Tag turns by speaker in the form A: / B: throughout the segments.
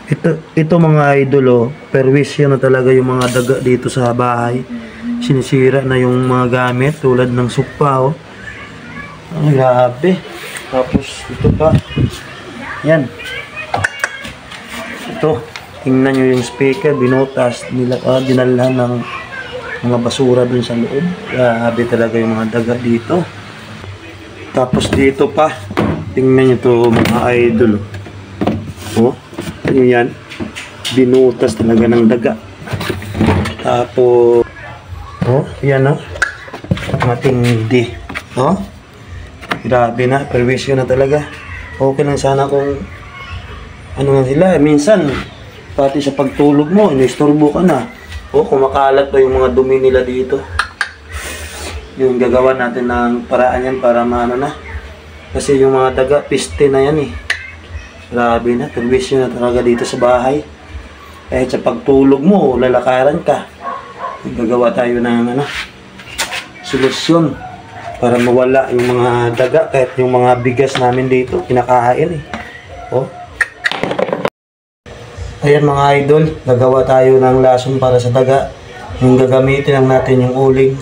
A: Ito mga idol, oh, perwisyo na talaga yung mga daga dito sa bahay. Sinisira na yung mga gamit tulad ng sopa, oh. Ang grabe. Tapos ito pa. Yan. Ito. Tingnan nyo yung speaker, binutas, dinalhan ng mga basura dun sa loob. Grabe talaga yung mga daga dito. Tapos dito pa. Tingnan nyo to mga idol, oh. Ano yan? Binutas talaga ng daga. Tapos oh, yan, oh. Matindi. Oh. Grabe na, perwisyo na talaga. Okay lang sana kung ano nga sila, minsan pati sa pagtulog mo, inistorbo ka na. O kumakalat pa yung mga dumi nila dito. Yung gagawa natin ng paraan yan para maano na. Kasi yung mga daga, piste na yan eh. Grabe na, perwisyo na talaga dito sa bahay. Kahit sa pagtulog mo, lalakaran ka. Gagawa tayo ng solusyon para mawala yung mga daga, kahit yung mga bigas namin dito kinakain eh. Oh. Ayan mga idol, gagawa tayo ng lason para sa daga. Yung gagamitin lang natin yung uling.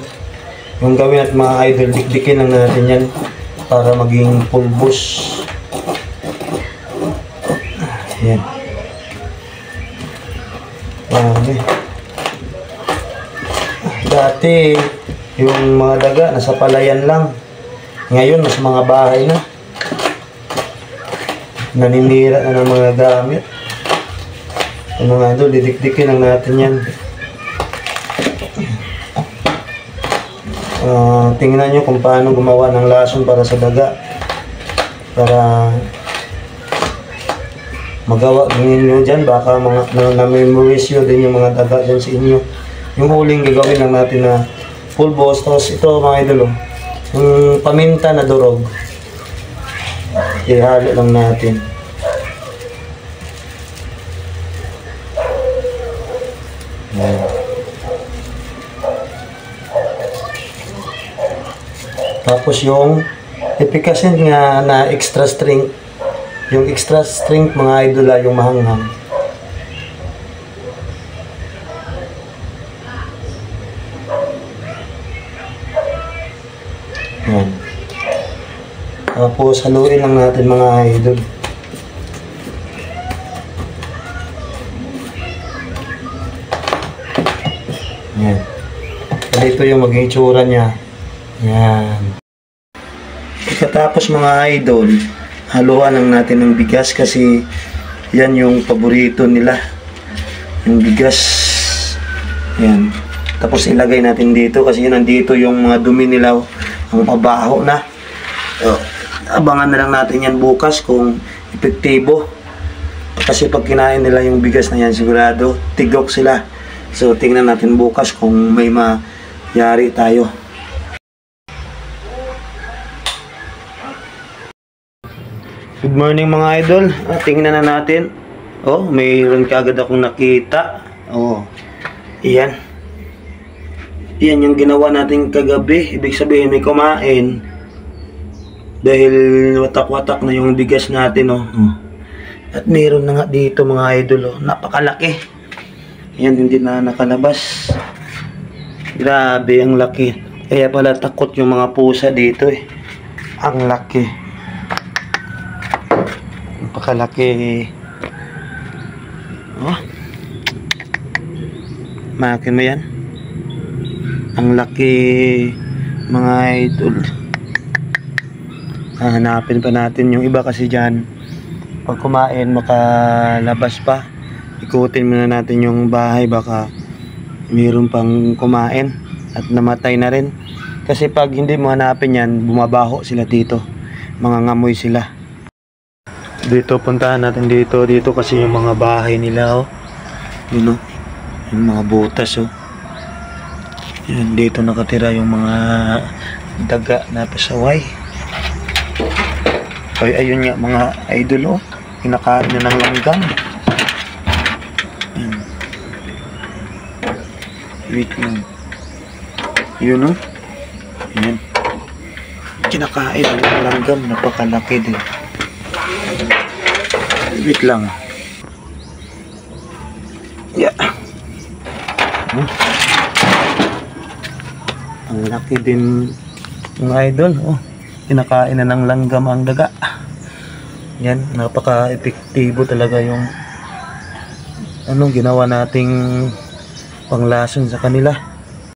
A: Yung gawin at mga idol, dikdikin lang natin yan para maging pulbos. Ayan. Okay. Dati yung mga daga nasa palayan lang. Ngayon nasa mga bahay na. Naninira na ng mga gamit. Ano nga ito, didikdikin lang natin yan. Tingnan nyo kung paano gumawa ng lason para sa daga. Para magawa din nyo dyan. Baka na-memorize nyo din yung mga daga dyan sa inyo. Yung huling gagawin lang natin na pulbos. Tapos ito mga idol, yung paminta na durog. Ihalo lang natin. Ayan. Tapos yung epikasin nga na extra strength. Yung extra strength mga idol yung mahanghang. Ayan. Tapos haluin lang natin mga idol. Ayan. Ito yung maging itsura niya. Ayan. Pagkatapos mga idol, haluan lang natin ng bigas kasi yan yung paborito nila. Yung bigas. Ayan. Tapos ilagay natin dito kasi nandito yung mga dumi nila. Ang pabaho na. Abangan na lang natin yan bukas kung epektibo. Kasi pag kinain nila yung bigas na yan, sigurado tigok sila. So tingnan natin bukas kung may mayari tayo. Good morning mga idol. Tingnan na natin. Oh, mayroon kagad akong nakita. Oh. Iyan. Yan yung ginawa natin kagabi. Ibig sabihin may kumain. Dahil watak-watak na yung bigas natin, oh. At meron na nga dito mga idol, oh. Napakalaki. Yan, hindi na nakalabas. Grabe, ang laki. Kaya pala takot yung mga pusa dito eh. Ang laki. Napakalaki. Oh. Makin mo yan. Ang laki mga idol. Hanapin pa natin yung iba kasi dyan. Pag kumain makalabas pa. Ikutin muna natin yung bahay. Baka mayroon pang kumain at namatay na rin. Kasi pag hindi mo hanapin yan, bumabaho sila dito. Mga ngamoy sila. Dito puntahan natin dito. Dito kasi yung mga bahay nila, oh. Yun, oh. Yung mga butas, oh. Yan, dito nakatira yung mga daga na pasaway. Ay, ayun nga mga idol, oh. Kinakain na ng langgam. Yan. Wait lang. Yun, oh. Yan. Kinakain na ng langgam. Napakalaki din. Wait lang. Yeah. Ang laki din mga idol. Oh, kinakain na ng langgam ang daga. Yan, napaka-epektibo talaga yung anong ginawa nating panglason sa kanila.